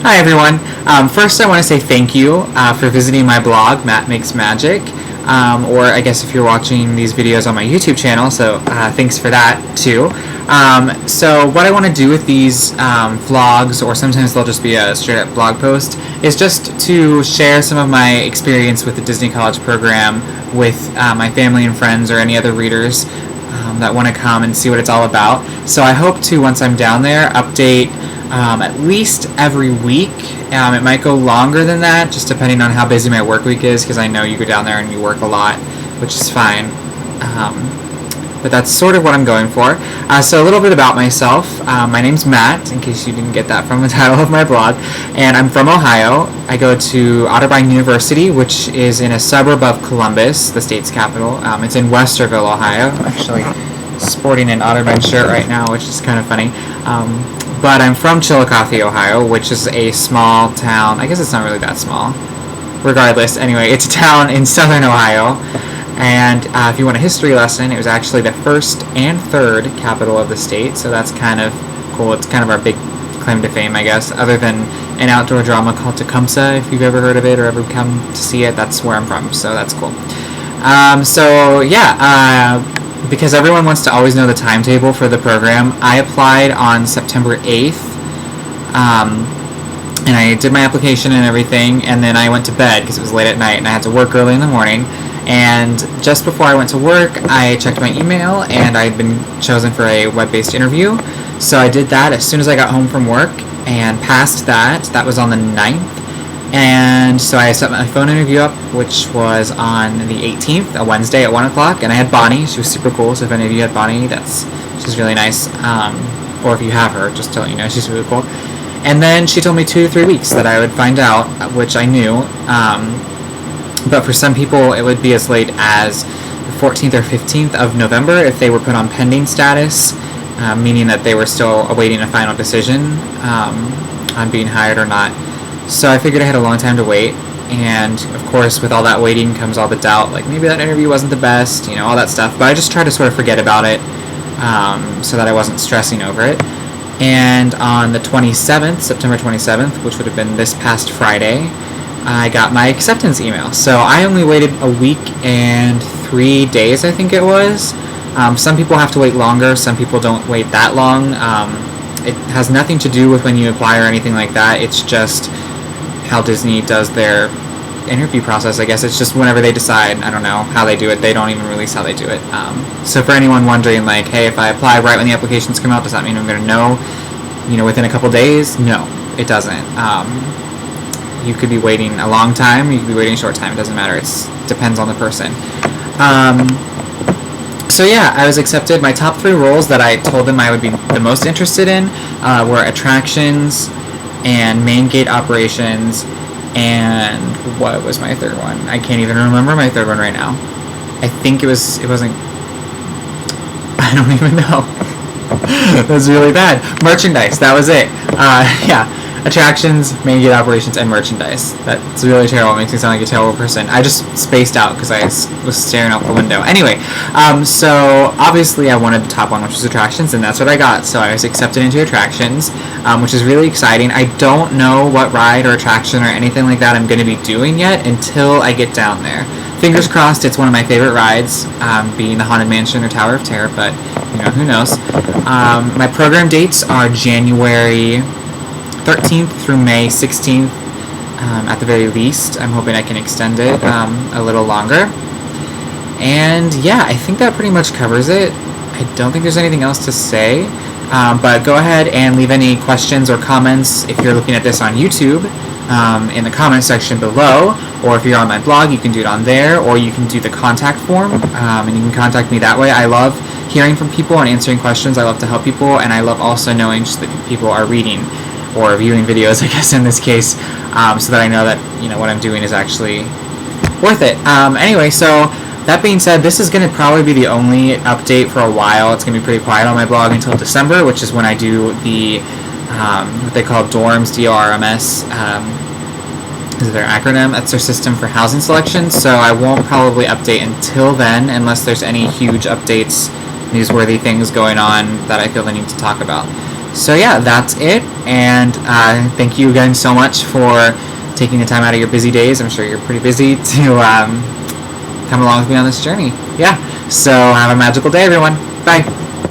Hi everyone. First, I want to say thank you for visiting my blog, Matt Makes Magic, or I guess if you're watching these videos on my YouTube channel. So thanks for that too. So what I want to do with these vlogs, or sometimes they'll just be a straight up blog post, is just to share some of my experience with the Disney College program with my family and friends or any other readers that want to come and see what it's all about. So I hope to, once I'm down there, update at least every week. It might go longer than that, just depending on how busy my work week is, because I know you go down there and you work a lot, which is fine. But that's sort of what I'm going for. So a little bit about myself. My name's Matt, in case you didn't get that from the title of my blog, and I'm from Ohio. I go to Otterbein University, which is in a suburb of Columbus, the state's capital. It's in Westerville, Ohio. I'm actually sporting an Otterbein shirt right now, which is kind of funny. But I'm from Chillicothe, Ohio, which is a small town. I guess it's not really that small. Regardless, anyway, it's a town in southern Ohio. And if you want a history lesson, it was actually the first and third capital of the state, so that's kind of cool. It's kind of our big claim to fame, I guess, other than an outdoor drama called Tecumseh. If you've ever heard of it or ever come to see it, that's where I'm from, so that's cool. Because everyone wants to always know the timetable for the program, I applied on September 8th, and I did my application and everything, and then I went to bed because it was late at night and I had to work early in the morning. And just before I went to work, I checked my email, and I had been chosen for a web-based interview. So I did that as soon as I got home from work, and passed that. That was on the 9th. And so I set my phone interview up, which was on the 18th, a Wednesday at 1 o'clock, and I had Bonnie. She was super cool, so if any of you had Bonnie, she's really nice. Or if you have her, just to let you know, she's really cool. And then she told me 2 to 3 weeks that I would find out, which I knew. But for some people, it would be as late as the 14th or 15th of November if they were put on pending status, meaning that they were still awaiting a final decision on being hired or not. So I figured I had a long time to wait, and of course with all that waiting comes all the doubt, like maybe that interview wasn't the best, all that stuff. But I just tried to sort of forget about it so that I wasn't stressing over it. And on the 27th, September 27th, which would have been this past Friday, I got my acceptance email. So I only waited a week and 3 days, I think it was. Some people have to wait longer, some people don't wait that long. It has nothing to do with when you apply or anything like that. It's just how Disney does their interview process, I guess. It's just whenever they decide. I don't know how they do it. They don't even release how they do it. So for anyone wondering, like, hey, if I apply right when the applications come out, does that mean I'm going to know, within a couple days? No, it doesn't. You could be waiting a long time, you could be waiting a short time, it doesn't matter. It depends on the person. So yeah, I was accepted. My top 3 roles that I told them I would be the most interested in were attractions and main gate operations, and what was my third one? I can't even remember my third one right now. I think it wasn't, I don't even know. That was really bad. Merchandise, that was it. Yeah. Attractions, main gate operations, and merchandise. That's really terrible. It makes me sound like a terrible person. I just spaced out because I was staring out the window. Anyway, so obviously I wanted the top one, which was attractions, and that's what I got. So I was accepted into attractions, which is really exciting. I don't know what ride or attraction or anything like that I'm going to be doing yet until I get down there. Fingers crossed it's one of my favorite rides, being the Haunted Mansion or Tower of Terror, but who knows. My program dates are January 13th through May 16th at the very least. I'm hoping I can extend it a little longer. And yeah, I think that pretty much covers it. I don't think there's anything else to say. But go ahead and leave any questions or comments if you're looking at this on YouTube in the comment section below, or if you're on my blog, you can do it on there, or you can do the contact form, and you can contact me that way. I love hearing from people and answering questions. I love to help people, and I love also knowing just that people are reading or viewing videos, I guess in this case, so that I know that what I'm doing is actually worth it. Anyway, so that being said, this is going to probably be the only update for a while. It's going to be pretty quiet on my blog until December, which is when I do the what they call DORMS, D-O-R-M-S, is their acronym. That's their system for housing selection. So I won't probably update until then, unless there's any huge updates, newsworthy things going on that I feel the need to talk about. So yeah, that's it. And thank you again so much for taking the time out of your busy days. I'm sure you're pretty busy to come along with me on this journey. Yeah. So have a magical day, everyone. Bye.